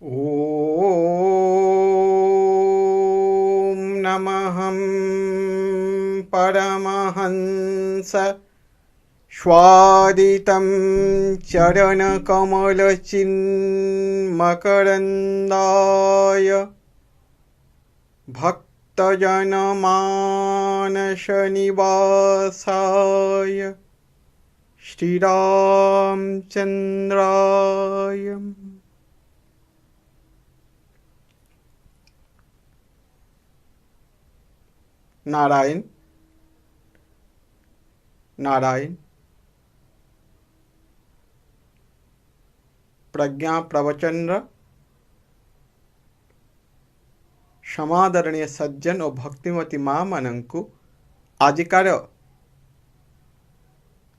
ॐ नमः परमहंस स्वादितं चरणकमलचिन्मकरन्दाय भक्तजनमानसनिवासाय श्रीरामचन्द्राय नारायण नारायण। प्रज्ञा प्रवचन समादरणीय सज्जन और भक्तिमती माँ मानू आजिकार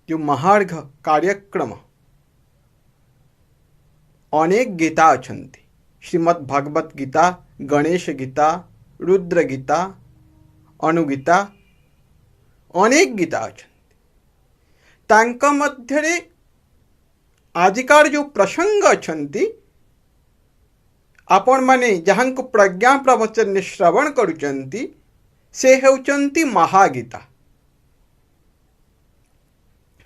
जो महार्घ कार्यक्रम अनेक गीता अच्छी श्रीमद् भगवत गीता, गणेश गीता, रुद्र गीता, अनुगीता अनेक गीता अच्छा मध्य आजिकार जो प्रसंग अच्छा आपण माने जहाँ को प्रज्ञा प्रवचन श्रवण करुचंती से हेउचंती महागीता।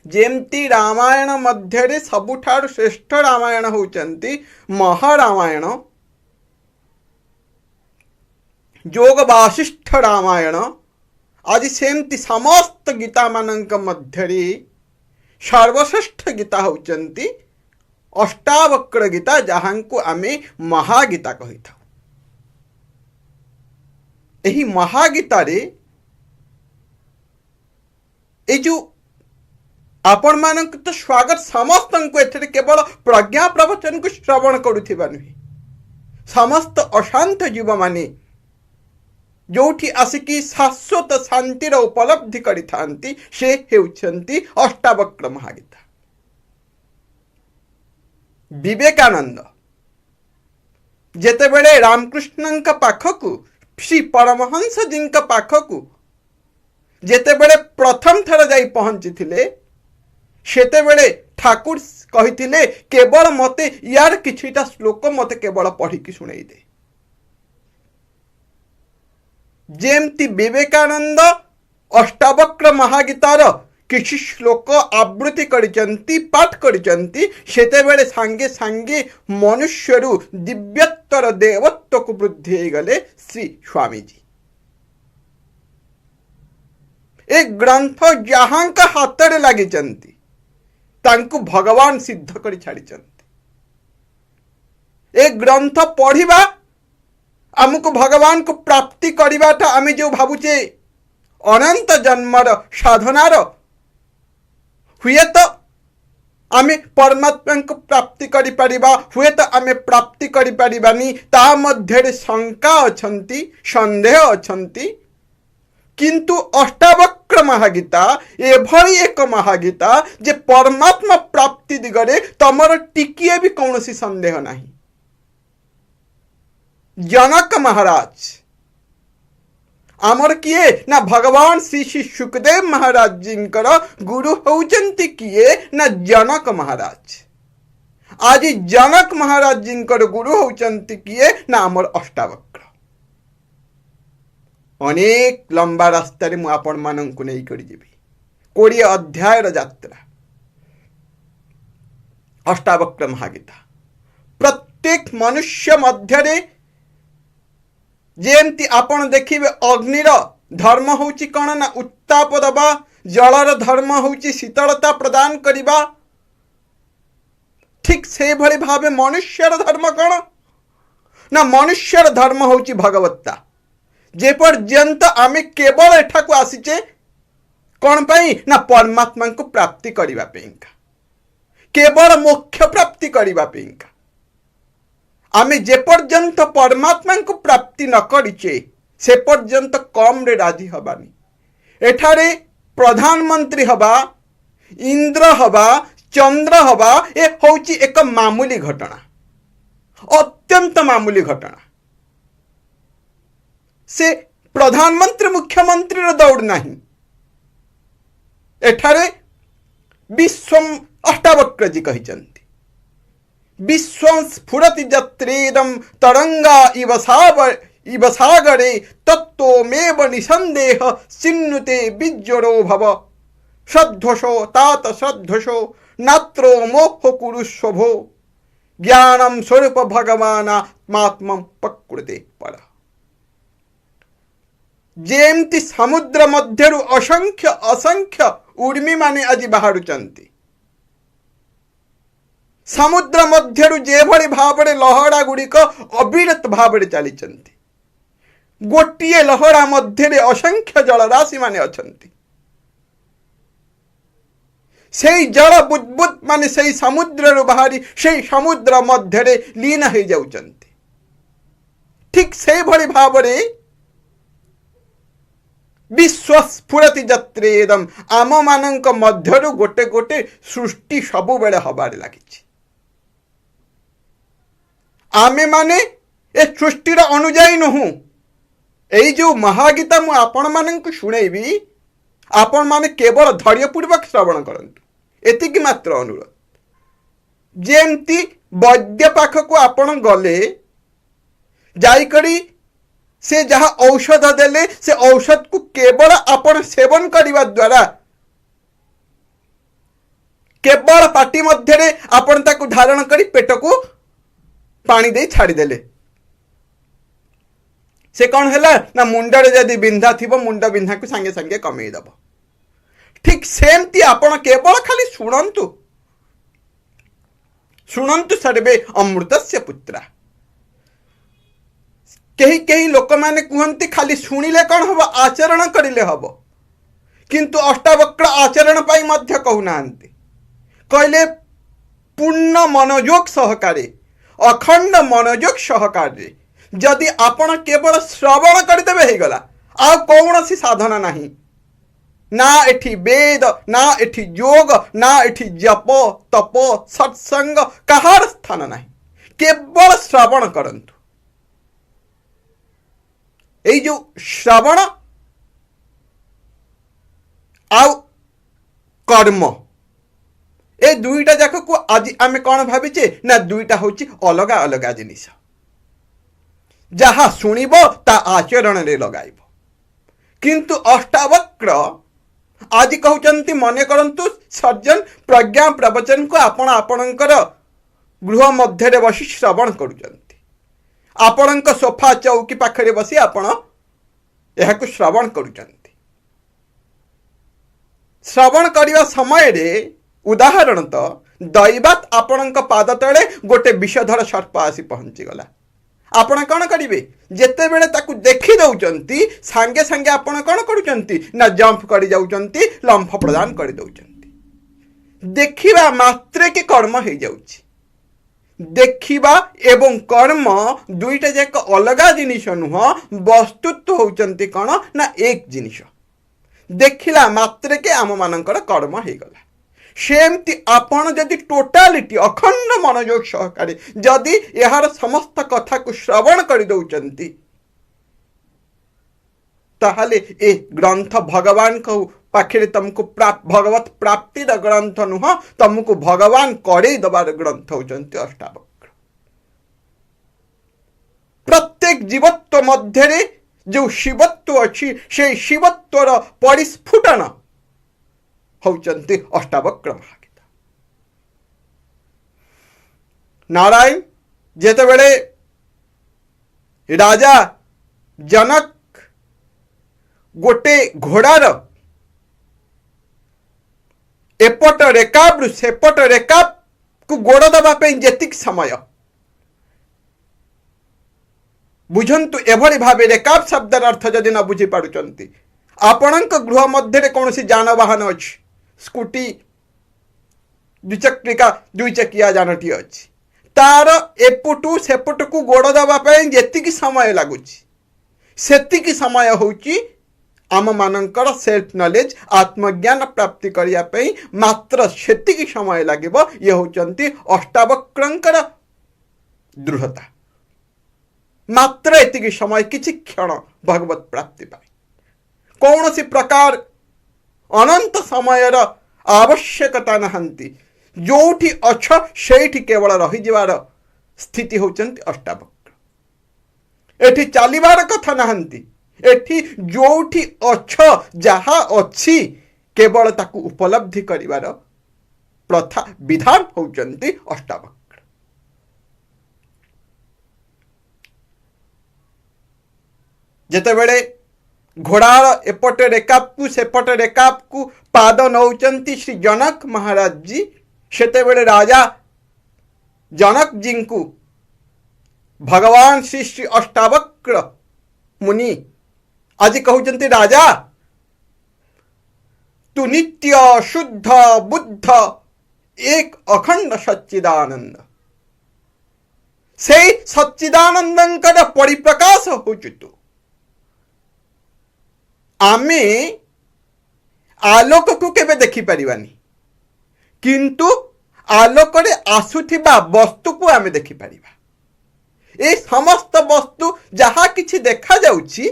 जेमती रामायण मध्य सबुठारु श्रेष्ठ रामायण होउचंती महारामायण, जोग वासिष्ठ रामायण आज सेमती समस्त गीता मानक मध्य सर्वश्रेष्ठ गीता होउचंती अष्टावक्र गीता, जहाँ को आमे महागीता कही था। यही महागीता रे ए जो आपण मानक तो स्वागत समस्त को एथरे केवल प्रज्ञा प्रवचन को श्रवण करुथिबा नुहे, समस्त अशांत जीव माने जोठी आसिकी शाश्वत शांतिर उपलब्धि करिथांती से हेउछंती अष्टावक्र महागीता। विवेकानंद जेतेबेले रामकृष्ण पाखकु श्री परमहंस जी पाखकु जेतेबेले प्रथम थर जाई पहुंची थिले सेतेबेले ठाकुर कहिथिले केवल मते यार किछिटा श्लोक मते केवल पढ़ी की सुनाई दे। जेमती विवेकानंद अष्टावक्र महागीतार किछि श्लोक आवृत्ति करिचंती, पाठ करिचंती, सेतेबेले सांगे सांगे मनुष्यरु दिव्यत्तर देवत्व को वृद्धि हो गले श्री स्वामीजी। एक ग्रंथ जहाँ का हाथ लगी तांकु भगवान सिद्ध करि छाड़िचंती। एक ग्रंथ पढ़िबा आमको भगवान को प्राप्ति करिबाटा आमे जो भावुचे अनंत जन्मर साधनार हुए तो आमे परमात्मा को प्राप्ति करि परिबा, हुए तो आमे प्राप्ति करि परिबानी, ता मध्य शंका अछंती, संदेह अछंती। किंतु अष्टावक्र महागीता एभली एक महागीता जे परमात्मा प्राप्ति दिगरे तमर टिकिए भी कौनसी संदेह नहीं। जनक महाराज आमर किए ना भगवान श्री श्री सुखदेव महाराज जी गुरु होचंती किए ना जनक महाराज। आज जनक महाराज जी गुरु होचंती किए ना आमर अष्टावक्र। अनेक लंबा रास्तार मु आपण मानंकु नहीं करी जीवी 20 अध्यायर यात्रा अष्टावक्र महागीता। प्रत्येक मनुष्य मध्य जेमती आपण देखिबे अग्निर धर्म होउची कण ना उत्ताप दबा, जलर धर्म होउची शीतलता प्रदान करिबा, ठीक से भली भावे मनुष्यर धर्म कण ना मनुष्यर धर्म होउची भगवत्ता। जे पर्यंत आमे केवल एठा को आसीचे कौन पाई ना परमात्मा को प्राप्ति करिबा पेंका, केवल मोक्ष प्राप्ति करिबा पेंका। आमे जे पर्यंत परमात्मा को प्राप्ति न करिचे से पर्यंत कम रे राजी हबानी। एठारे प्रधानमंत्री हबा, इंद्र हबा, चंद्र हबा ए होउची एक मामूली घटना, अत्यंत मामूली घटना। से प्रधानमंत्री मुख्यमंत्री रो दौड़ नहीं। एठारे विश्व अष्टावक्र जी कहिचंती विश्वस्फुरति जत्रेदं तरंगा इव सागरे तत्त्वमेव निसंदेह सिन्नुते विज्वरो भव श्रद्धोषो तात श्रद्धोषो नात्रो मोह कुरुष्वभो ज्ञानम स्वरूप भगवानात्मात्मं प्रकृते पर। जेमती समुद्र मध्यरु असंख्य असंख्य उर्मी माने आज बाहरुचंती समुद्र मध्यरु जेभଳି भाବରେ लहड़ा गुड़िक अविरत भाବରେ चलीचंती गोटिए लहड़ा मध्यरे असंख्य जलराशि माने अछंती सेई जल बुद्बुद माने सेई समुद्र बाहरी सेई समुद्र मध्यरे लीन हो जाउचंती। ठीक सेई भଳି भाବରେ विश्वस्फुरति जत्रेदम आम मानक मध्यरु गोटे गोटे सृष्टि सबु बेले हबार लागिछि। आमे माने ए सृष्टिर अनुजाई नहु। एई जो महागीता मु आपण मानक शुणेबी आपण माने केवल धैर्यपूर्वक श्रवण करंतु एतिकी मात्र अनुरोध। जेमती वैद्य पाखक आपण गले जाइकरी से जहाँ औषध देले से औषध को केवल आपण सेवन करने द्वारा केवल पाटी मध्य आपण ताकू धारण करी पेट को पानी दे छाड़ी देले से कौन है ना मुंडरे जदि बिंधा थी मुंड बिंधा को सांगे सांगे कमे दब। ठीक सेमती आपण केवल खाली शुणंतु शुणंतु सर्वे अमृतस्य पुत्रा। कहीं कहीं लोक माने कहते खाली शुणिले कौन हम आचरण करिले हम किंतु अष्टावक्र आचरण पाई मध्य कहूना कहले पूर्ण मनोयोग सहकारे अखंड मनोयोग सहकारे जदि आपण केवल श्रवण करदेवे हो गला आ कौन सी साधना नहीं ना एठी वेद ना एठी योग ना एठी जप तप सत्संग कहार स्थान नहीं केवल श्रवण करंतु। এই जो श्रवण आउ कर्म ए दुईटा जाक को आज आमे कौन भाविचे ना दुईटा होची अलगा अलगा जिनिस जहा शुणिबो ता आचरण रे लगाइबो। किंतु अष्टावक्र आज कहउचंती मने करंतु सर्जन प्रज्ञा प्रवचन को आपण आपणकर गृह मध्य रे बसी श्रवण करूचंती आपणक सोफा चौकी पाखरे बसी आपण यह श्रवण करुचंती। श्रवण करने समय रे उदाहरण तो दैवात आपणक पाद तले गोटे विषधर सर्प आसी पहुंची गला आपण कौन करेंगे जेते बेले ताकू देखी दौचंती सांगे सांगे आपण कौन करुचंती ना जंप करी जाउचंती लंफ प्रदान करी दौचंती। देखिबा मात्रे के कर्म हो जाउची। देखिबा एवं कर्म दुईटा जाक अलगा जिनिस नुह वस्तुत्व होचंती कौन ना एक जिनिस देखिला मात्रे के आम मानकर कर्म हो गला। सेमती आपण जदि टोटालिटी अखंड मनोयोग सहकारी जदि यार समस्त कथा को श्रवण कर दौचंती ताहले ए ग्रंथ भगवान को पाखे तुमको भगवत प्राप्ति ग्रंथ नुह तुमको भगवान करे दबार ग्रंथ होचंती अष्टावक्र। प्रत्येक जीवत्व मध्य जो शिवत्व अच्छी से शिवत्वर परिस्फुटन होचंती अष्टावक्र महागीता। नारायण जेते बेले राजा जनक गोटे घोड़ार एपट रेकाब रु सेपट रेकाब को गोड़ दबा जेतिक समय बुझंतु एभली भावे रेकाब शब्दर अर्थ जदि न बुझी पारुचंती आपणक गृह मध्य कौन सी जानवाहन अच्छी स्कूटी द्विचक्रिका दुईचकिया जानटी अच्छी तार एपटू सेपट को गोड़ दबा जेतिकी समय लगुच सेतिकी समय होची आम मानकर सेल्फ नॉलेज आत्मज्ञान प्राप्ति करने मात्र सेतिकी समय लगे ये होचंती अष्टावक्रंकर दृढ़ता मात्र एतिकी समय किछि क्षण भगवत प्राप्ति पाए कौन सी प्रकार अनंत समय आवश्यकता नहंती जोठी अछ सेठी केवल रही जीवार स्थिति होचंती अष्टावक्र। एठी चालिबार कथा नहंती, एठी जोठी अछ जहा अछि केवल ताकू उपलब्धि करिवार प्रथा विधान होचंती अष्टावक्र। जेतेबेले घोड़ार एपटे रेकापकू सेपटे रेकापकू पाद नौचंती श्री जनक महाराज जी, सेतेबेले राजा जनक जी को भगवान श्री श्री अष्टावक्र मुनि आज कहउचंती, राजा तू नित्य शुद्ध बुद्ध एक अखंड सच्चिदानंद, से सच्चिदानंदंकर परिप्रकाश होचु तू। आमे आलोक को केबे देखि परिवानी, किंतु आलोक रे आसुथिबा वस्तु को आमे देखि परिबा। ए समस्त वस्तु जहा किछि देखा जाउछि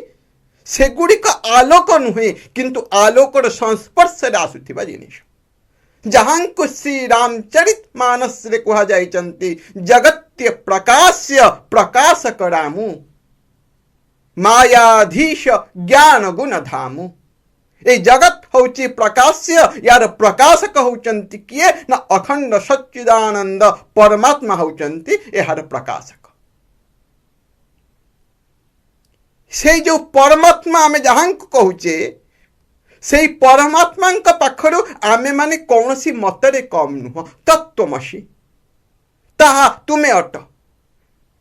सेगुड़िक आलोक नुहे, किंतु आलोकर संस्पर्श रे आसुथिबा जिनिस। जहां को श्री रामचरित मानस रे कहा जाइचंती, जगत्य प्रकाश्य प्रकाशक रामु, मायाधीश ज्ञान गुण धामु। ए जगत होची प्रकाश्य, यार प्रकाशक होचंती किए ना अखंड सच्चिदानंद परमात्मा होचंती एहार प्रकाशक। से जो परमात्मा आमे जहां को कहूचे, से परमात्मा का पाखरु आमे माने कौनसी मतरे कम नुह। तत्वमसि ताहा तुमे अट।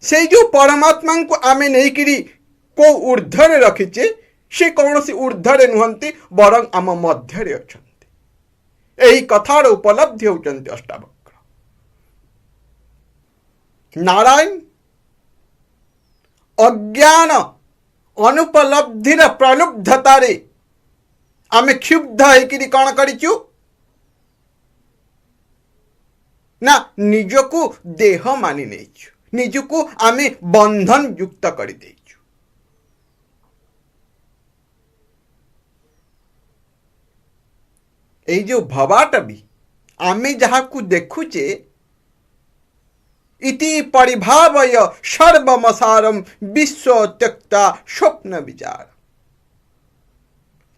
से जो परमात्मा को आमे नहीं करी को ऊर्ध्वरे रखिचे, से कौनसी ऊर्ध्वरे नुहंती, बरं आम मध्यरे अछंती। एही कथार उपलब्धि होचंती अष्टावक्र। नारायण अज्ञान अनुपलब्धिर प्रलुब्धतारे आमे क्षुब्ध होइकिरी कौन करिचु ना निजको देह मानि नेछु, निजको आमे बंधन युक्त करि देछु। ए जो भवाटा भी आमे जहा को देखुचे, इति परिभावय सर्वमसारम विश्व त्यक्ता स्वप्न विचार।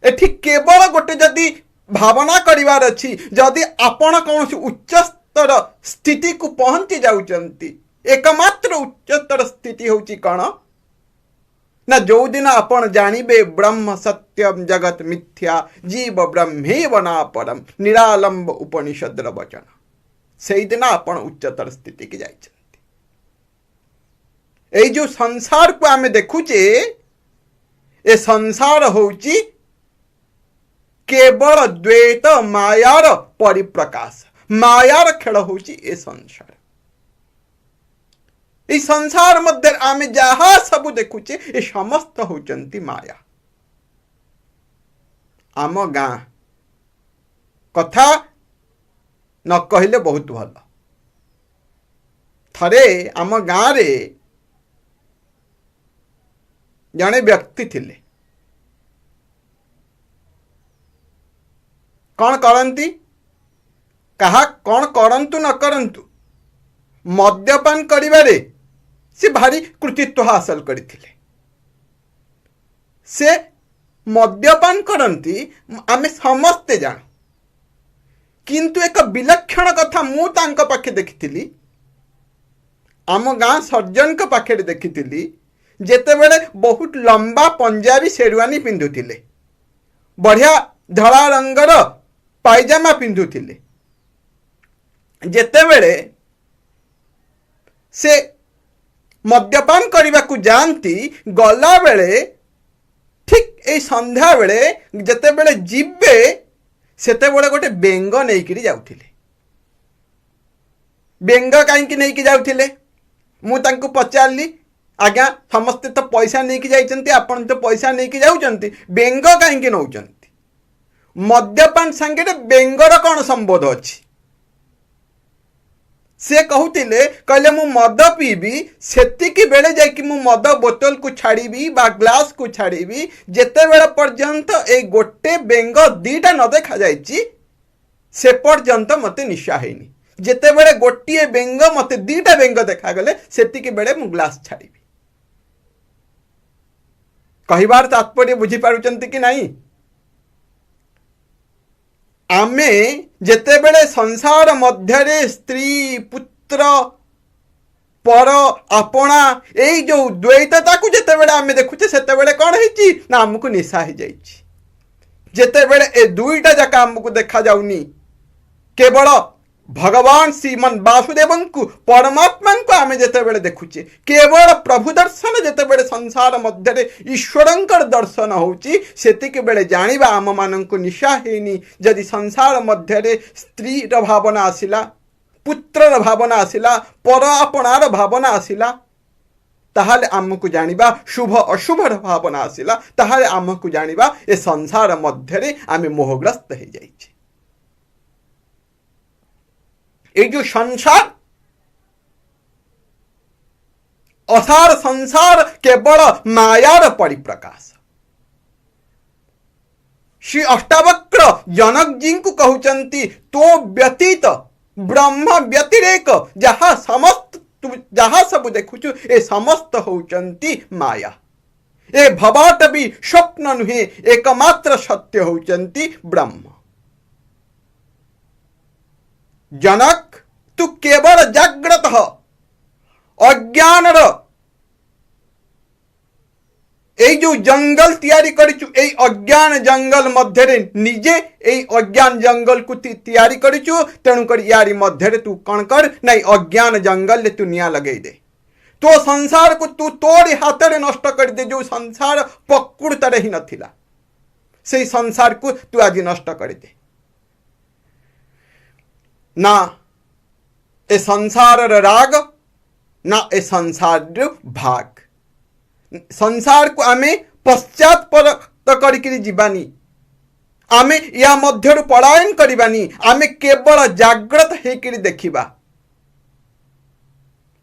एठी केवल गोटे जदि भावना करिवार अछि, जदि आपण कौन उच्च स्तर स्थिति को पहुंची जाउचंती, एकमात्र उच्चतर स्थिति होची कण ना, जो दिन आपण जानिबे ब्रह्म सत्यम जगत मिथ्या जीव ब्रह्मेव ना परम निरालंब उपनिषदर वचन, से दिन आपण उच्चतर स्थिति की जाइछंती। ए जो संसार को आमे देखुचे, ए संसार होची केवल द्वैत मायार परिप्रकाश, मायार खेल होची ए संसार। इस संसार मध्य आमे जहा सब देखुचे, ए समस्त होचंती माया। आम गाँ कथा न कहले बहुत भल। थरे आम गाँ रे जने व्यक्ति थिले, कौन करंती, कहा कौन करंतु न करंतु, मद्यपान करिबारे से भारी कृतित्व हासिल करथिले। से मद्यपान करंती आमे समस्ते जान, किंतु एक विलक्षण कथा मु तांका पाखे देखिथिली, आम गाँ सर्जन का पाखे देखिथिली। जेतेबेले बहुत लंबा पंजाबी शेरवानी पिंधुथिले, बढ़िया धला रंगर पायजामा पिंधुथिले। जेतेबेले से मद्यपान करने को जानती, गला बेले ठीक ए संध्या बेले जेतेबेले जिबे सेतेबेले गोटे बेंग नहीं जाउथिले। बेंग कहीं नहीं जाउथिले, मु तांको पचारली, आज्ञा समस्ते तो पैसा नहीं जाइचंती, आपण तो पैसा नहीं जाउचंती, बेंग कहीं नौचंती। मद्यपान संगे बेंगर कौन संबोध अच्छी? से कहूतिले, कहले मु मद पीबी, सेतिकी बेले जाइकी मु मद बोतल को छाड़ीबी बा ग्लास को छाड़ीबी, जेते बेले पर्यंत ए गोटे बेंग दीटा न देखा जाइची, से पर्यंत मते निशा हैनी। जेते बेले गोटे बेंग मते दीटा बेंग देखागले सेतिकी बेले मु ग्लास छाड़ी कहबार तात्पर्य बुझी पारुचंती कि नहीं आमे जेते बेले संसार मध्यरे स्त्री पुत्र पर आपणा यही जो द्वैतता को जेते बेले आमे देखुचे सेते बेले कौन है ना आमको निशा हो जाइए जेते बेले ए दुईटा जाक आमको देखा जाउनी केवल भगवान श्रीमन वासुदेव को परमात्मा को आम जिते बेले देखुचे केवल प्रभु दर्शन जिते बेले संसार मध्य ईश्वर दर्शन होची सेतिक बेले जानिबा आम मानक निशा हेनी जदि संसार मध्य स्त्री भावना आसिला पुत्र भावना आसिला पर आपणार भावना आसिला ताहाले आमको जानिबा शुभ अशुभ भावना आसिला ताहाले आमको जानिबा ए संसार मध्य आम मोहग्रस्त हो जाइए ये जो संसार असार संसार केवल मायार परिप्रकाश श्री अष्टावक्र जनक जी को कहउचंती तो व्यतीत ब्रह्म व्यतिरेक जहाँ समस्त जहाँ सब देखुचु ए समस्त होचंती माया ए भवाट भी स्वप्न नुहे एकमात्र सत्य होचंती ब्रह्म जनक तू केवल जाग्रत अज्ञान जो जंगल तैयारी करिचु ए अज्ञान जंगल मध्य निजे ए अज्ञान जंगल को तैयारी करिचु तेणुकर यारी मध्य तू कौन कर नहीं अज्ञान जंगल तू निया लगे दे तो संसार को तू तोड़ी हाथ रे नष्ट कर दे जो संसार प्रकृत ही नथिला से संसार को तू आज नष्ट कर दे ना ए संसार राग ना ए संसार भाग संसार को आमे पश्चात करके जीवानी आमे या मध्य पलायन करबानी आमे केवल जाग्रत होकर देखिबा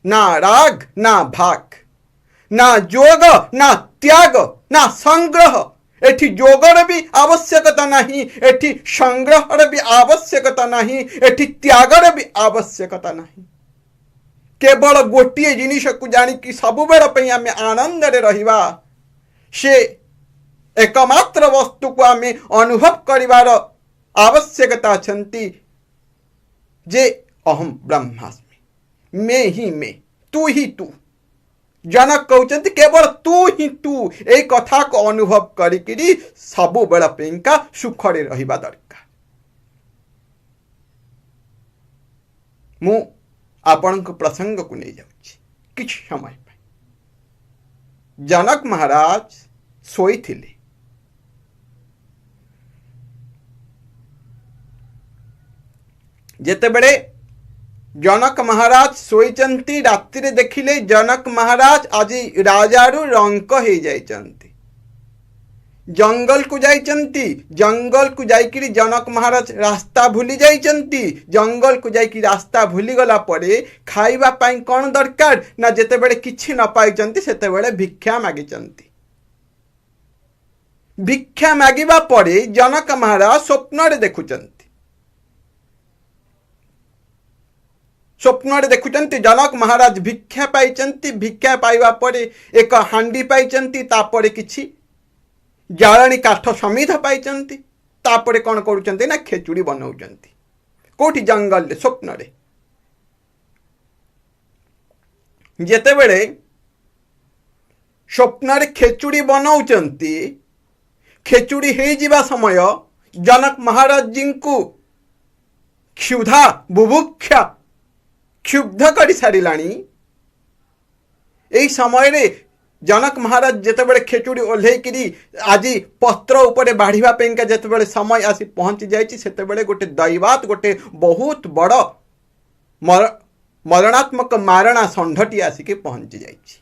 ना राग ना भाग ना जोग ना त्याग ना संग्रह एठी जोगर भी आवश्यकता नहीं एठी संग्रहर भी आवश्यकता नहीं एठी त्यागर भी आवश्यकता नहीं केवल गोटे जिनिस को जानी कि सब बेल आम आनंद रहिबा से एकमात्र वस्तु को आम अनुभव करिवार आवश्यकता छंती जे अहम ब्रह्मास्मि मैं ही मैं तू ही तू जनक कहते केवल तू ही तू ए कथा को अनुभव करी सब बेल पेंका सुखरे रहिबा दरकार मु आपण प्रसंग को नहीं जाउछि किछ समय जनक महाराज सोई थिले जेते बेले जनक महाराज शोचंती रात्रि देखिले जनक महाराज आज राजारू रंक हो जाइचंती जंगल को जाइचंती जंगल को जाइकिरी जनक महाराज रास्ता भूली जाइचंती जंगल को जाइकी रास्ता भूली गला परे खाइबा पाई कौन दरकार ना जेते बेले किछि न पाइचंती सेते बेले भिक्षा मागिचंती भिक्षा मागिबा परे जनक महाराज स्वप्न रे देखुचंती स्वप्न देखुचंती जनक महाराज भिक्षा पाइचंती भिक्षा पाइबा परे एक हांडी पाइचंती तापरे किछि जाळणी काठ समिध पाइचंती तापरे कौन करूचंती ना खेचुड़ी बनाउचंती कोठी जंगल रे स्वप्न रे जेते बेले स्वप्न रे खेचुड़ी बनाउचंती खेचुड़ी हे जीवा समय जनक महाराज जी को क्षुधा बुभुक्षा क्षुब्ध कर सारिलाणी एई समय रे जनक महाराज जेते बेले खेचुड़ी ओल्हेकिरी आज पत्र उपरे बाढ़िबा पेंका जेते बेले समय आसी पहुंची जाइछि सेते बेले गोटे दैवात गोटे बहुत बड़ मरणात्मक मारणा षंढटी आसिके पहुंची जाइछि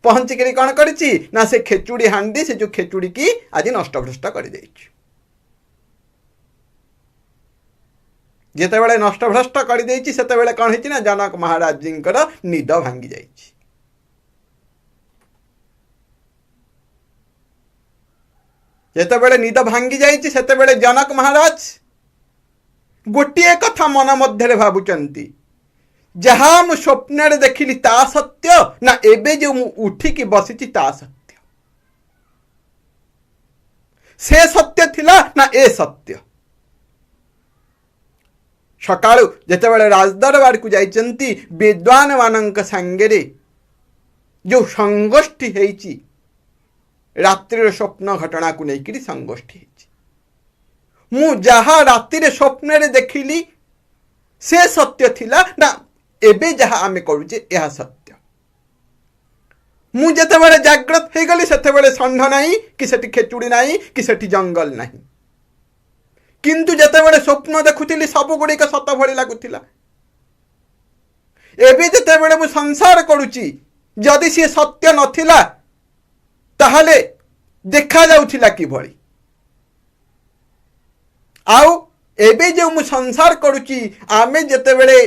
पहुंचिक कौन करिछि ना से खेचुड़ी हांडी से जो खेचुड़ी की आज नष्टभ्रष्ट कर देछि जेतेबेले नष्टभ्रष्ट कर देछि सेतेबेले कौन हेछि ना जनक महाराज जी निद भांगी जाइछि जेतेबेले निद भांगी जाइछि सेतेबेले जनक महाराज गोटे कथा मन मध्य भावुंट जहाँ मु स्वप्न देखिली ता सत्य ना एबे जो मु उठिकी बसी ता सत्य से सत्य थिला ना ए सत्य। सकाळु जेतेबेले राजदरबार को जाइचंती विद्वान मानक संगेरे जो संगोष्ठी हेची रात्रि स्वप्न घटना को लेकर संगोष्ठी हेची मु जहा रात्रि स्वप्न रे देखिली से सत्य थिला ना एबे जहा आमे करूचे यह सत्य। मु जेतेबेले जागृत हे गली सेतेबेले षंढ नाही कि सेठी खेचुड़ी नाही कि सेठी जंगल नाही किंतु जेतेबेले स्वप्न देखुथिली सब गुड़िक सत भली लागुथिला। एबे जेतेबेले मु संसार करूची जदि सी सत्य नथिला ताहले देखा जाउथिला कि भली आउ एबे जो मु संसार करूची आमे जेतेबेले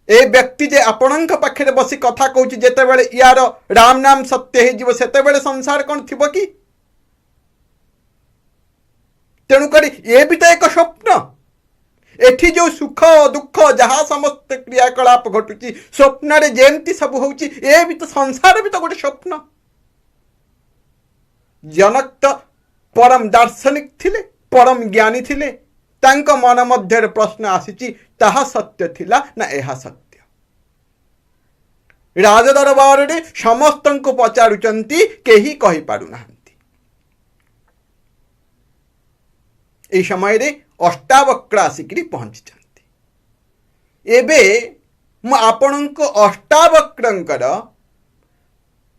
ए व्यक्ति जे आपणक पाखे बसी कथा कहूची जेतेबेले यार राम नाम सत्य हे जीव सेतेबेले संसार कौन थिबो कि तेणु करी ये भी तो एक स्वप्न एठी जो सुख दुख जहाँ समस्त क्रियाकलाप घटुची स्वप्न रे जेमती सब होउची ए भी तो संसार भी तो गोटे स्वप्न। जनक तो परम दार्शनिक थिले परम ज्ञानी थिले तांक मन मध्य प्रश्न आसीची ताहा सत्य थिला ना एहा सत्य। राजदरबार रे समस्त को पचारुचंती केही कहि पारु नाहंती। ए समय रे अष्टावक्र आसिकरी पहुंची एबे मु आपणक अष्टावक्रंकर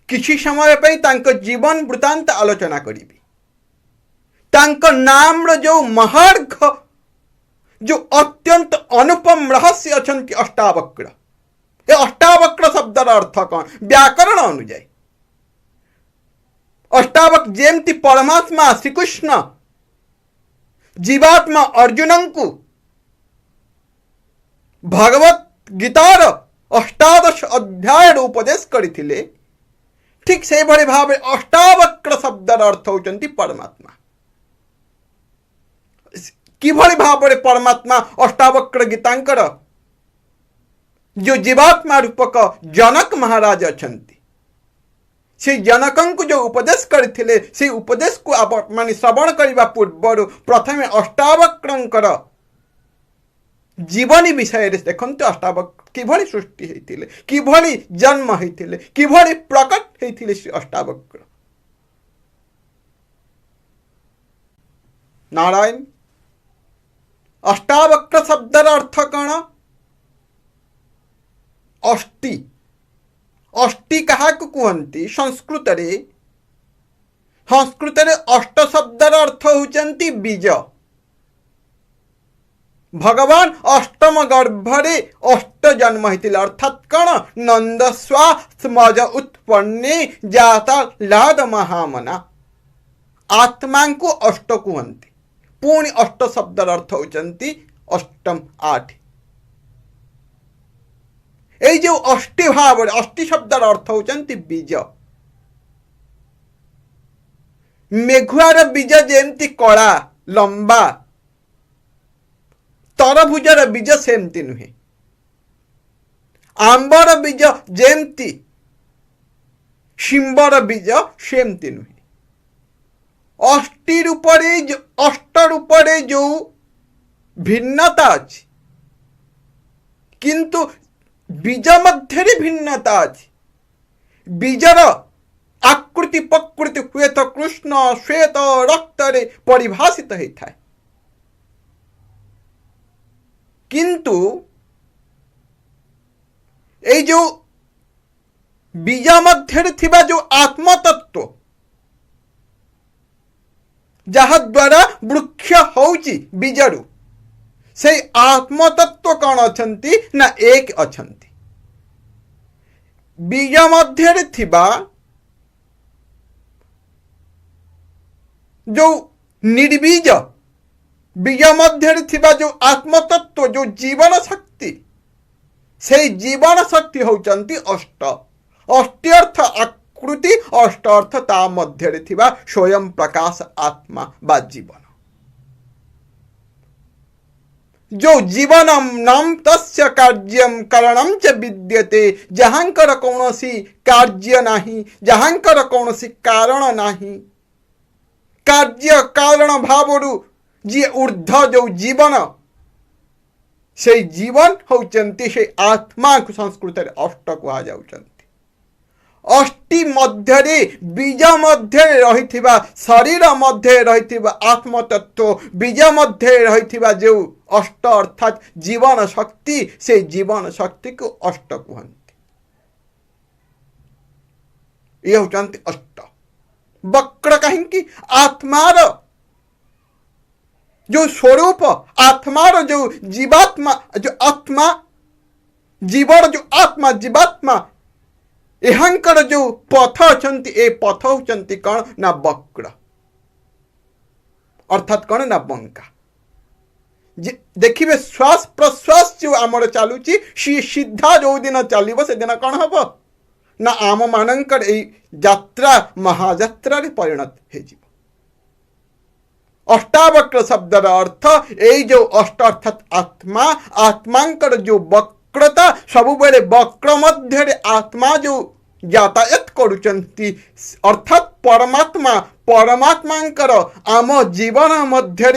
किछि समय पे तांक जीवन वृत्तांत आलोचना करिबी। तांक नाम रो जो महार्घ जो अत्यंत अनुपम रहस्य अछंती अष्टावक्र ए अष्टावक्र शब्दर अर्थ कौन व्याकरण अनुଯାयी अष्टावक्र जेमती परमात्मा श्रीकृष्ण जीवात्मा अर्जुन को भगवत गीतार अष्टादश अध्याय उपदेश करथिले ठीक से भली भाव अष्टावक्र शब्दर अर्थ होचंती परमात्मा। किभली भाव परमात्मा अष्टावक्र गीतांकर जो जीवात्मा रूपक जनक महाराज अछंती से जनकं को जो उपदेश करथिले से उपदेश को आप माने श्रवण करबा पूर्व प्रथमे अष्टावक्रंकर जीवनी विषय रे देखंतु अष्टावक्र किभली सृष्टि हेतिले किभली जन्म हेतिले किभली प्रकट हेतिले श्री अष्टावक्र। नारायण अष्टावक्र शब्दर अर्थ कौन अष्टि अष्टि कहा कहती संस्कृत रे अष्ट शब्दर अर्थ होचंती बीज। भगवान अष्टम गर्भरे अष्ट जन्म हेतिले अर्थात कौन नंदस्वा स्मज उत्पन्ने जाता लाद महामना आत्मा को अष्ट कहती पुणी अष्ट शब्दर अर्थ होचंती अष्टम आठ। ए जो अष्टि भाव अष्टि शब्दर अर्थ होचंती बीज। मेघुआर बीज जेमती कला लंबा तरभुजर बीज सेमती नुहे आंबर बीज जेमती शिंबर बीज सेमती नुहे। अष्टि रूपरे अष्ट रूपरे जो भिन्नता अच्छी किंतु बीज मध्य भिन्नता अच्छी। बीजर आकृति प्रकृति हुए तो कृष्ण श्वेत रक्त रे परिभाषित होता है किंतु ए जो बीज मध्य थिबा जो आत्मतत्व जहा द्वारा वृक्ष होउची बीजरु से आत्मतत्व कौन अछंती ना एक अछंती। बीज मध्य थिबा जो निर्बीज बीज मध्य थिबा जो आत्मतत्व जो जीवन शक्ति से जीवन शक्ति होचंती अष्ट। अष्टि अर्थ आकृति अष्ट अर्थ ता मध्य थिबा स्वयं प्रकाश आत्मा बा जीवन। जो जीवनम नाम तस्य कार्यम करणम च विद्यते, जहांकर कौनसी कार्य नहीं, जहांकर कौनसी कारण नहीं, कार्य कारण भावरु जी ऊर्ध्व जो जीवन, से जीवन होचंती से आत्मा को संस्कृत अष्ट कहा जाउचंती। अष्टि मध्य बीज मध्य रही शरीर मध्य रही आत्मतत्व, बीज मध्य रही जो अष्ट अर्थात जीवन शक्ति, से जीवन शक्ति को अष्ट कहते। ये होचंती अष्ट। वक्र कहीं आत्मार जो स्वरूप, आत्मार जो जीवात्मा, जो आत्मा जीवन, जो आत्मा जीवात्मा, एहांकर जो पथ अछंती, ए पथ होचंती कौन ना वक्र, अर्थात कौन ना बंका। देखिए श्वास प्रश्वास जो आमर चलुची, सी सीधा जो दिन चलो से दिन कौन हम ना आम मानकर यात्रा महायात्रा परिणत हो। अष्टावक्र शब्दर अर्थ यही जो अष्ट अर्थात आत्मा, आत्मांकर जो वक्रता, सबुबेले वक्र मध्य आत्मा जो यातायात करुचंती, अर्थात परमात्मा, परमात्मांकर आम जीवन मध्य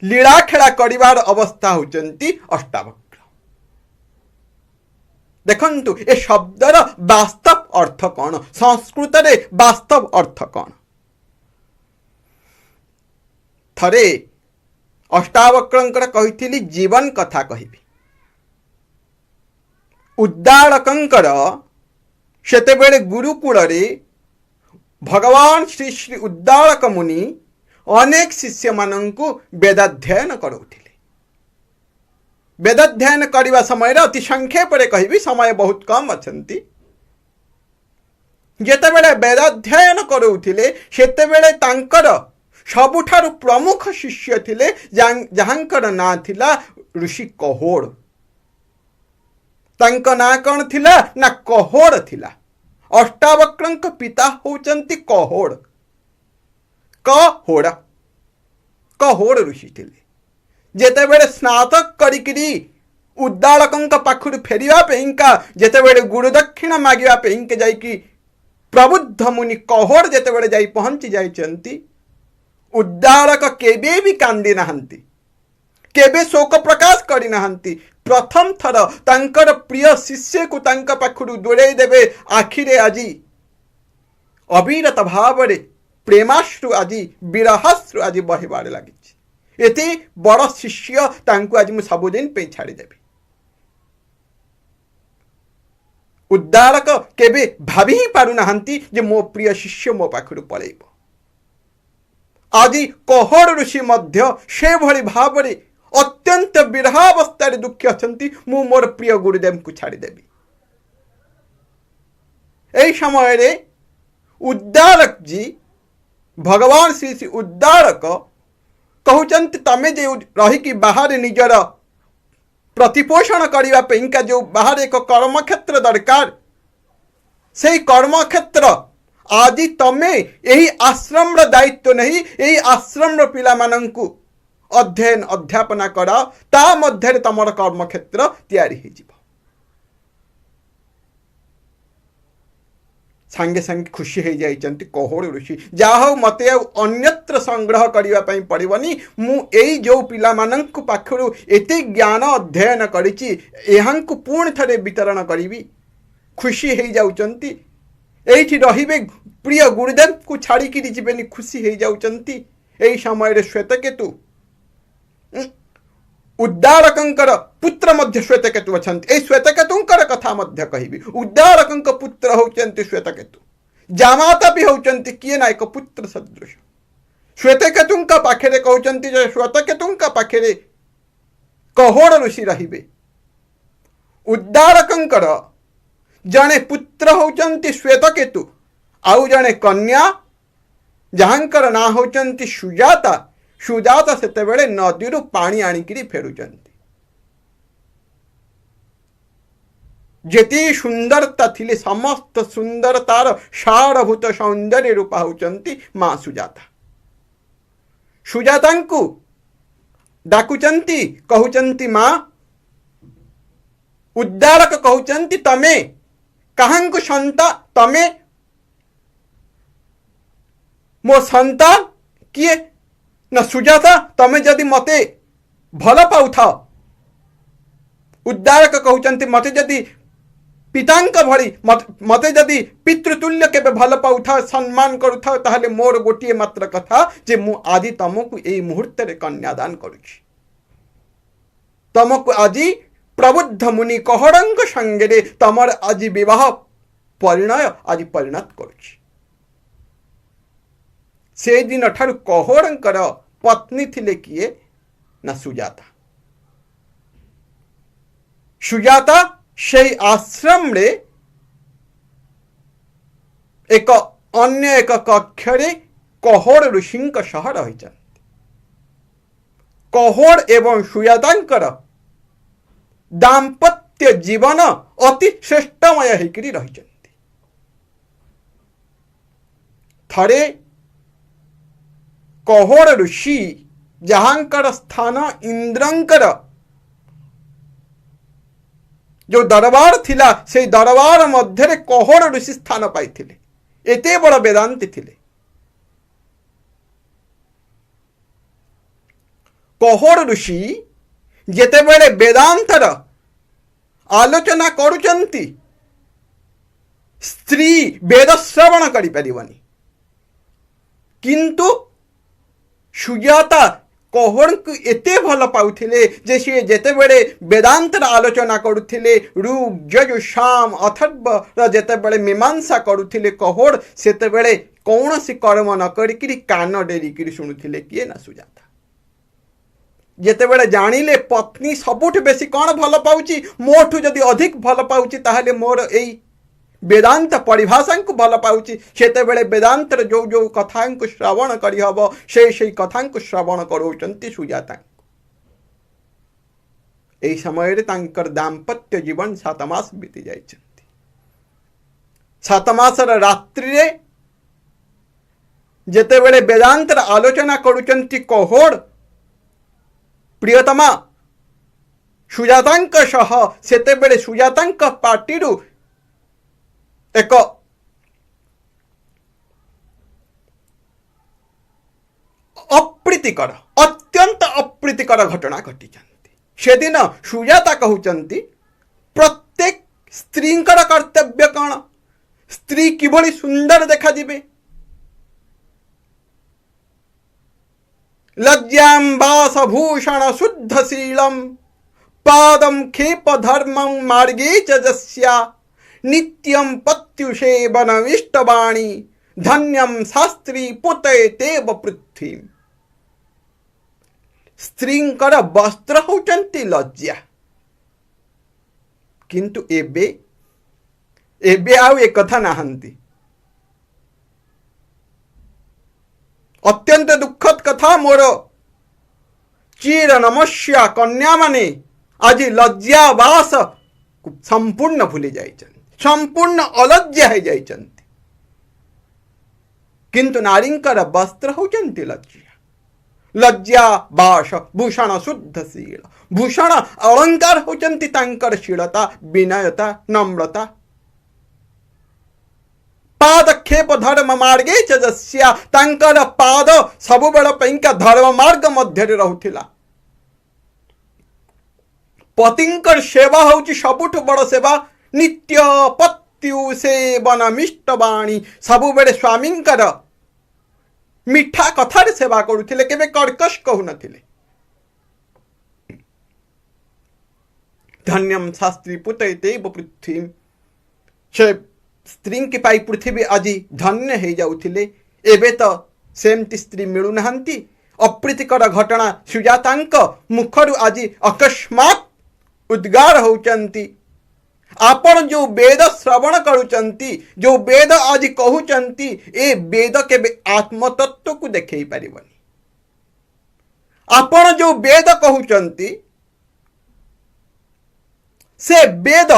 लीला खेला करिवार अवस्था होचंती अष्टावक्र। देखंतु ए शब्दर वास्तव अर्थ कौन, संस्कृत रे वास्तव अर्थ कौन। थरे अष्टावक्रंकर कहिथिली जीवन कथा कहिबी। उद्दालकंकर सेतेबेले गुरुकुल रे भगवान श्री श्री उद्दालक मुनि अनेक शिष्य मानंकु वेदाध्ययन करौथिले। वेदाध्ययन करने समय अति संक्षेप रे कहिबी, समय बहुत कम अछंती। जेतेबेले वेदाध्ययन करौथिले सेतेबेले तांकर सबुठारु प्रमुख शिष्य थिले जहांकर ना थिला ऋषि कहोड़। तांक ना कौन थिला ना कहोड़ थिला। अष्टावक्रंक पिता होचंती कहोड़। कहोड़ कहोड़ ऋषि थिले। जेतेबेले स्नातक करिकरी उद्दालकंक पाखुरु फेरिवा पेइंका जेतेबेले गुरु दक्षिणा मागिवा पेइंके जाईकी प्रबुद्ध मुनि कहोड़ जेतेबेले जाई पहुंची जाइचंती, उद्दालक केबे भी कांदी नहांती, केबे शोक प्रकाश करी नहांती। प्रथम थर तांकर प्रिय शिष्य को तांक पाखुरु दूरे देबे आखिरे आजी अविरत भावरे प्रेमाश्रु आजी विरहाश्रु आजी बहिबारे लागिछि। एते बड़ शिष्य तांको आज मु सबुदिन पे छाड़ी देबी। उद्दालक केबे भाभी ही पारु नहांती जे मो प्रिय शिष्य मो पाखुरु पळेइबो। आदि कहोड़ ऋषि मध्य से भली भावरे अत्यंत विरहावस्था दुखी अछंती, मु मोर प्रिय गुरुदेव को छाड़ी देबी। एई समय रे उद्दालक जी भगवान श्री श्री उद्दालक कहउचंती तमे जे रही कि बाहर निजर प्रतिपोषण करिवा पे इनका जो बाहर एक कर्म क्षेत्र दरकार, से कर्म क्षेत्र आदि तमे यही आश्रम दायित्व नहीं, यही आश्रम पिला मानंकु अध्ययन अध्यापना करा, ता मध्य तमर कर्म क्षेत्र तैयारी हो जिवो। सांगे सांगे खुशी हो जाइचंती कहोड़ ऋषि। जाहो मते अन्यत्र संग्रह करिवा पई पड़िबनी, मु एई जो पिला मानंकु पाखरु एते ज्ञान अध्ययन करिछि एहांकु पूर्ण थरे वितरण करिवि। खुशी हो जाउचंती, एठी रहिबे प्रिय गुरुदेव को छाड़ी कि जीवेनी खुशी हो जाउचंती। एई समय रे श्वेतकेतु उद्दालकंकर पुत्र मध्य श्वेतकेतु अछंती। ए श्वेतकेतुंकर कथा मध्य कहिबी। उद्दालकंक पुत्र होचंती श्वेतकेतु, जामाता भी होचंती किए ना एक पुत्र सदृश। श्वेतकेतुंक पाखेरे कहउचंती जे श्वेतकेतुंक पाखेरे कहोड़ ऋषि रहिबे। उद्दालकंकर जने पुत्र होचंती श्वेतकेतु, आउ जने कन्या जहांकर ना होचंती सुजाता। सुजाता सेतेबेले नदीरु पानी आनिकिरी फेरुचंती। जेती सुंदरता थिले समस्त सुंदरतार सारभूत सौंदर्य रूपा होचंती मां सुजाता। सुजातांकु डाकुचंती कहउचंती माँ उद्धारक कहउचंती तमे काहांकु संता तमे मो संतान किए ना सुजाता तमे जदि मते भल पाउथा उद्धारक कहउचंती मते जदि पितांक भली मते जदि पितृतुल्य केबे भल पाउथा सम्मान करुथा ताहले मोर गोटिए मात्र कथा जे मु आदि तमको एई मुहूर्त रे कन्यादान करुछि तमको आदि प्रबुद्ध मुनि कहड़ंक संगे तमर आज विवाह परिणय आज परिणत करुछि से दिन ठारू कहड़ंकर पत्नी थिले किए ना सुजाता सुजाता से आश्रम रे एक अन्य एक कक्षरे कहोड़ ऋषि सह रही कहोड़ एवं सुजातांकर दाम्पत्य जीवन अति श्रेष्ठमय होकर रही थरे कहोड़ ऋषि जहांकर स्थान इंद्रंकर जो दरबार थिला से दरबार मध्य कहोड़ ऋषि स्थान पाई एते बड़ वेदांती थिले कहोड़ ऋषि जेतेबेले वेदांतर आलोचना करुचंती स्त्री वेद श्रवण करि परिबनी किंतु सुजाता कहोड़ को एते भल पाउथिले जे से जेतेबेले वेदांतर आलोचना करुथिले ऋग यजु साम अथर्व जेतेबेले मीमांसा करुथिले कहोड़ सेतेबेले कौनसी कर्म न करिकिरी कान डेरिकिरी शुणुथिले किए ना सुजाता जेतेबेले जानिले पत्नी सबुठ बेसी कौन भल पाउची मोठू जदि अधिक भल पाउची ताहले मोर एई वेदांत परिभाषा को भल पाउची सेतेबेले वेदांतर जो जो कथा को श्रवण करि हबो से कथा को श्रवण करोचंती सुजाता एई समय रे तांकर दाम्पत्य जीवन 7 मास बीती जाइछंती 7 मासर रात्रि रे जेतेबेले वेदांतर आलोचना करुचंती कहोड़ प्रियतमा सुजातांक सह सेतेबेले सुजातांक पार्टीरु एक अप्रीतिकर अत्यंत अप्रीतिकर घटना घटी से दिन सुजाता कहउचंती प्रत्येक स्त्रींकर कर्तव्य कौन स्त्री किभली सुंदर देखा दिबे लज्जां वासभूषण शुद्धशीलम पादम खेप धर्मं मार्गे च जस्या नित्यं पत्युषेवनविष्टवाणी धन्यम शास्त्री पुते तेव पृथ्वी स्त्रींकर वस्त्र होचंती लज्जा किंतु एबे एबे आउ एक कथा नाहंती अत्यंत दुखद कथा मोर चीर नमस्या कन्या माने आज लज्जा वास संपूर्ण भूली जाइछन संपूर्ण अलज्जा हो जाइछंती किंतु नारींकर वस्त्र होचंती लज्जा लज्जा वास भूषण शुद्धशील भूषण अलंकार होचंती तांकर शीलता विनयता नम्रता पादक्षेप धर्म मार्गे च जस्या तांकर पाद सबुबेल पैंका धर्म मार्ग मध्य रहुथिला पतिंकर सेवा होची सबुठ बड़ सेवा नित्य पत्यु सेवनमिष्टवाणी सबुबेले स्वामींकर मिठा कथार सेवा करुथिले केबे कर्कश कहु नथिले धन्यम शास्त्री पुतैते पृथ्वी से स्त्री की पाई पृथ्वी आज धन्य हो जाउथिले एबे तो सेमती स्त्री मिलु नहंती अप्रीतिकर घटना सुजातांक मुखरु आज अकस्मात उद्गार होचंती आपण जो वेद श्रवण करुचंती जो वेद आज कहउचंती ए वेद केबे आत्मतत्व को देखै परिबनी आपण जो वेद कहउचंती से वेद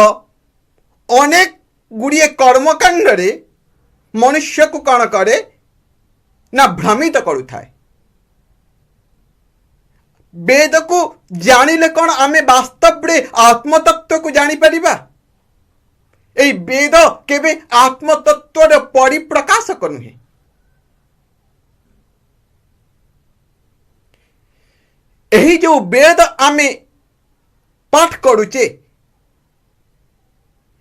अनेक गुड़िए कर्मकांड रे मनुष्य को कौन करे ना भ्रमित करुथाए वेद को जानिले कौन आमे वास्तव रे आत्मतत्व को जानी परिबा। ए वेद केबे आत्मतत्वर परिप्रकाशक नुहे। एही जो वेद आमे पाठ करुचे,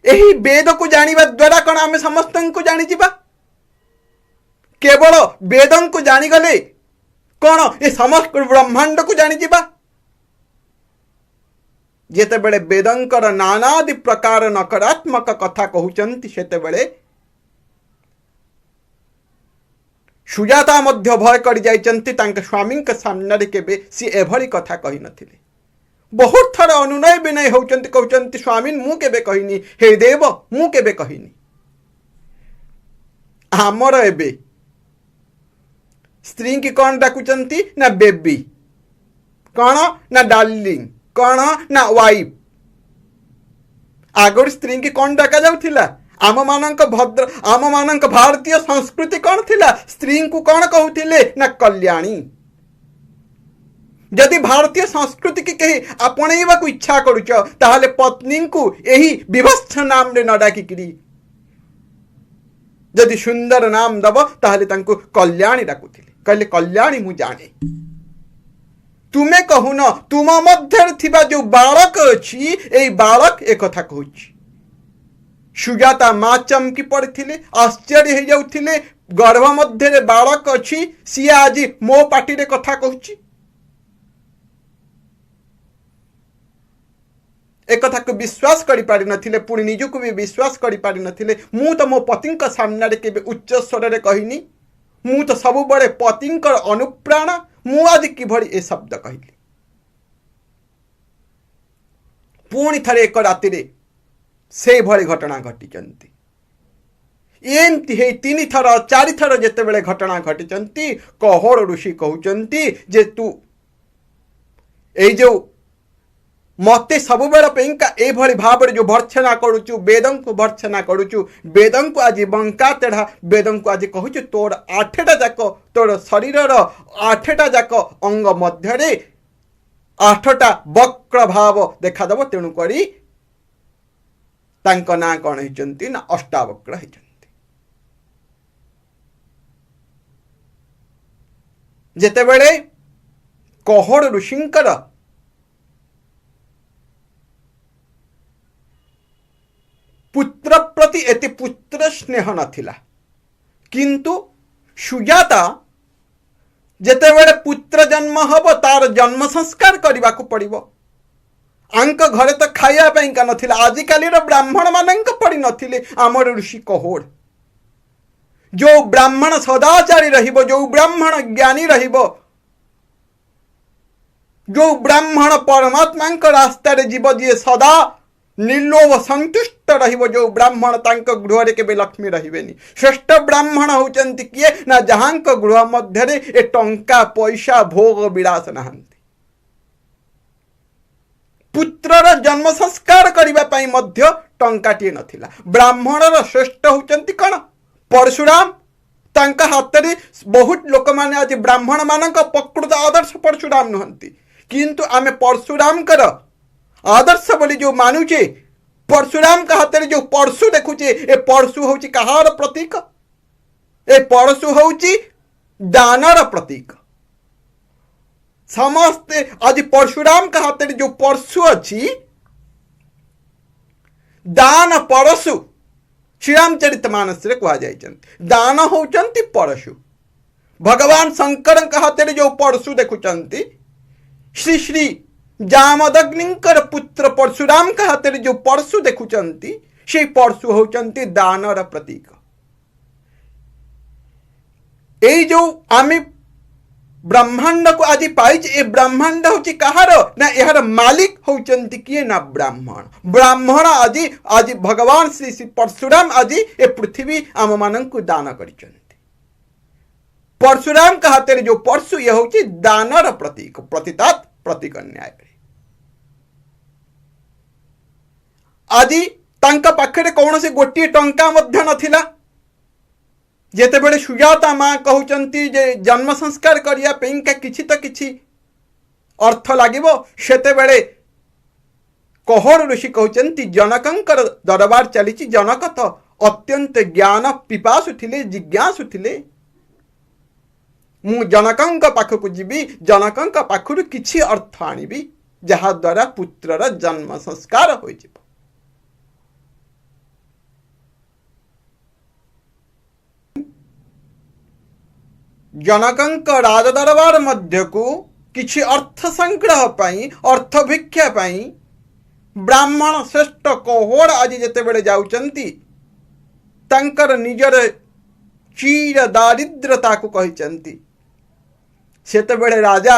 एही वेद को जानिबा द्वारा कौन आमे समस्त को जानी जीवा। केवल वेद को जानीगले कौन ये समस्त ब्रह्मांड को जानी जीवा। जेते बेले वेदंकर नानादि प्रकार नकारात्मक कथा कहउचंती सेते बेले सुजाता मध्य भय कर जाइचंती तांके स्वामी के सामने रे केबे सी एभली कथा कहि नथिले। बहुत थर अनुनय विनय होचंती कहउचंती स्वामी मु केबे कहिनी, हे देव मु केबे कहिनी। हमर एबे स्त्री की कौन डाकुचंती ना बेबी, कौन ना डार्लिंग, कौन ना वाइफ। आगर स्त्री की कौन डाका जाउथिला? आम मानक भद्र आम मानक भारतीय संस्कृति कौन थिला? स्त्री को कौन कहउथिले ना कल्याणी। यदि भारतीय संस्कृति की कही आपणैबा को इच्छा करूच ताहले पत्नी को यही विभत्स नाम रे न डाकिकरी यदि सुंदर नाम दब ताहले तांको कल्याणी डाकुथिले। कहले कल्याणी मु जाने, तुमे कहून तुम मध्य थिबा जो बालक अछि एई बालक एक कथा कहूछि। सुजाता माँ चमकी पड़थिले, आश्चर्य हो जाउथिले। गर्भ मध्य रे बालक अछि, सी आज मो पाटी रे कथा कहूछि। एक कथा को विश्वास करि पारि नथिले, पुणी निजु को भी विश्वास करि पारि नथिले। मु तो मो पति का सामने रे केबे उच्च स्वर रे कहिनी, मु तो सब बड़े पति अनुप्राण, मु आज किभଳି ए शब्द कहली। पुणी थरे एक राति रे से भଳି घटना घटिचंती। एमती हे तीन थर चारि थर जेते बेले घटना घटिचंती, कहोड़ ऋषि कहउचंती जे तू ए जो मते सब बेला पेंका ए भली भाव जो भर्छना करुचु, वेदं को भर्छना करुचु, वेदं को आज बंका तेढ़ा वेदं को आज कहूचु तोर 8टा जाक तोर शरीर 8टा जाक अंग मध्य रे 8टा वक्र भाव देखा दब। तेणु करी तांको ना कौन होइचंती ना अष्टावक्र होइचंती। जेते बेले कहोड़ ऋषिंकर पुत्र प्रति एति पुत्र स्नेह नथिला, किंतु सुजाता जेते बेले पुत्र जन्म हब तार जन्म संस्कार करने को पड़िबो। आंक घरे तो खाया पई का नथिला, आजिकाली रो ब्राह्मण मानंक पड़ी नथिले आमर ऋषि कहोड़। जो ब्राह्मण सदाचारी रहिबो, जो ब्राह्मण ज्ञानी रहिबो, जो ब्राह्मण परमात्मा रास्ता रे जीव जी सदा निर्लोभ संतुष्ट रहिबो, जो ब्राह्मण तांक गृह रे केबे लक्ष्मी रहिबेनी। श्रेष्ठ ब्राह्मण होचंती किए ना जहांक गृह मध्य रे ए टंका पैसा भोग विलास नहंती। पुत्रर जन्म संस्कार करिबा पई मध्य टंकाटिए नथिला। ब्राह्मणर श्रेष्ठ होचंती कण परशुराम। तांक हाथ रे बहुत लोक माने आज ब्राह्मण मानक प्रकृत आदर्श परशुराम नहंती, किंतु आमे परशुराम कर आदर्श बोली जो मानुचे, परशुराम का हाथ रे जो परशु देखुचे, ए परशु होची कहार प्रतीक? ए परशु होची दानर प्रतीक। समस्ते आज परशुराम का हाथ रे जो परशु अच्छी, दान परशु श्रीरामचरितमानस रे कहा जाय। दान होचंती परशु। भगवान शंकर का हाथ रे जो परशु देखुचंती, श्री श्री जामदग्निंकर पुत्र परशुराम का हाथ रे जो परशु देखुचंती, से परशु होचंती दानर प्रतीक। ए जो आमे ब्रह्मांड को आज पाइछ, ए ब्रह्मांड होची कहार ना एहर मालिक होचंती किए ना ब्राह्मण। ब्राह्मण आज आज भगवान श्री श्री परशुराम आज ए पृथ्वी आम मानन को दान करिचंती। परशुराम का हाथ रे जो परशु ये होची दानर प्रतीक, प्रतितात प्रतीक न्याय। आदि तांका पाखरे कौन से गोटे टंका मध्य नथिला। जेते बेले सुजाता माँ कहउचंती जे जन्म संस्कार करिया पेंका किछि त किछि अर्थ लागिबो सेतेबेले कहोड़ ऋषि कहते जनकंकर दरबार चली जनक तो अत्यंत ज्ञान पिपासु थिले जिज्ञासु थिले मु जनकंक पाखक जीवी जनकंक पाखरु किछि अर्थ आनिबी जहा द्वारा पुत्रर जन्म संस्कार हो जिवो। जनकंक राजदरबार मध्य को किछि अर्थ संग्रह पाई अर्थ भिक्षा पाई ब्राह्मण श्रेष्ठ कहोड़ आज जेतेबेले जाउचंती तांकर निजर चीर दारिद्रता को कहिचंती सेतेबेले राजा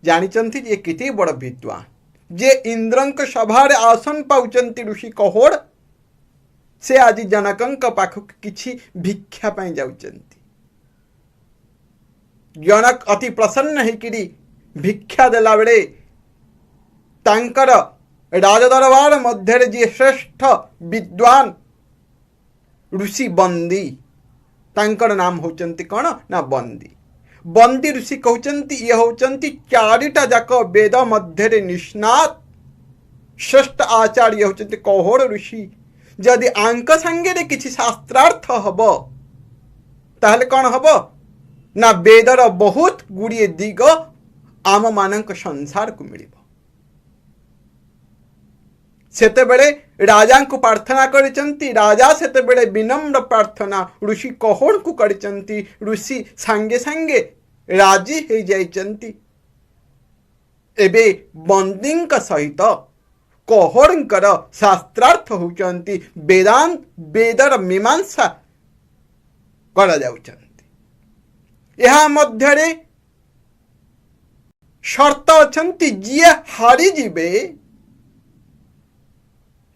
जानिचंती जे केते बड़ विद्वान जे इंद्रंक सभार आसन पाउचंती ऋषि कहोड़ से आज जनकंक पाखक किछि भिक्षा पाई जाउचंती। जनक अति प्रसन्न होकर भिक्षा देला बेले तांकर राजदरबार मध्य जी श्रेष्ठ विद्वान ऋषि बंदी तांकर नाम होचंती कौन ना बंदी। बंदी ऋषि कहते ये होचंती चारिटा जाक वेद मध्य निष्णात श्रेष्ठ आचार्य होचंती कहोड़ ऋषि। जदि आंक संगे किछि शास्त्रार्थ हब ताहले कौन हब ना वेदर बहुत गुड़िए दिग आम मानक संसार को मिल। सेतेबेले राजा को प्रार्थना करिचंती राजा सेतेबेले विनम्र प्रार्थना ऋषि कहोड़ को करिचंती ऋषि सांगे सांगे राजी हो जाइचंती। एबे बंदींक सहित कहोड़ंकर शास्त्रार्थ होचंती वेदांत वेदर मीमांसा करा जाउचंती। यहाँ मध्यरे शर्त अछंती जिए हारी जीवे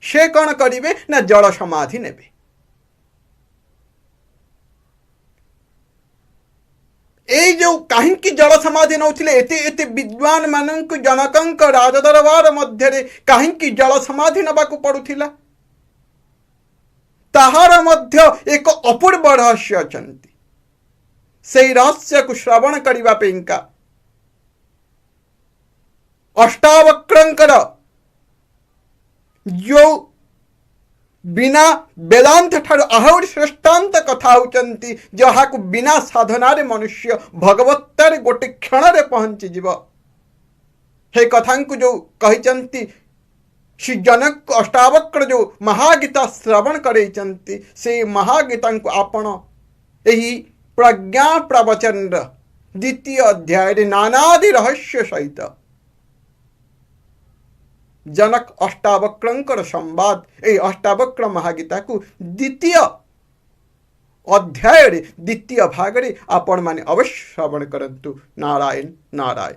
से कौन करिवे ना जल समाधि नेबे। ए जो कहीं जल समाधि नौथिले एते एते विद्वान मानक जनकंक राजदरबार मध्यरे कहीं जल समाधि नबाकू पड़ुथिला ताहार मध्य एक अपूर्व रहस्य अछंती। से रहस्य को श्रवण करिबा पेंका अष्टावक्रंकर जो बिना वेदांत ठार आहरी श्रेष्ठांत कथा होचंती जहा को बिना साधनारे मनुष्य भगवत्तारे गोटे क्षण रे पहुंची जीव। हे कथा को जो कहिचंती श्री जनक अष्टावक्र जो महागीता श्रवण करैचंती से महागीता को आपण एही प्रज्ञा प्रवचन द्वितीय अध्याय नानादि रहस्य सहित जनक अष्टावक्रंकर संवाद ए अष्टावक्र महागीता को द्वितीय अध्याय द्वितीय भाग रे आपण माने अवश्य श्रवण करंतु। नारायण नारायण।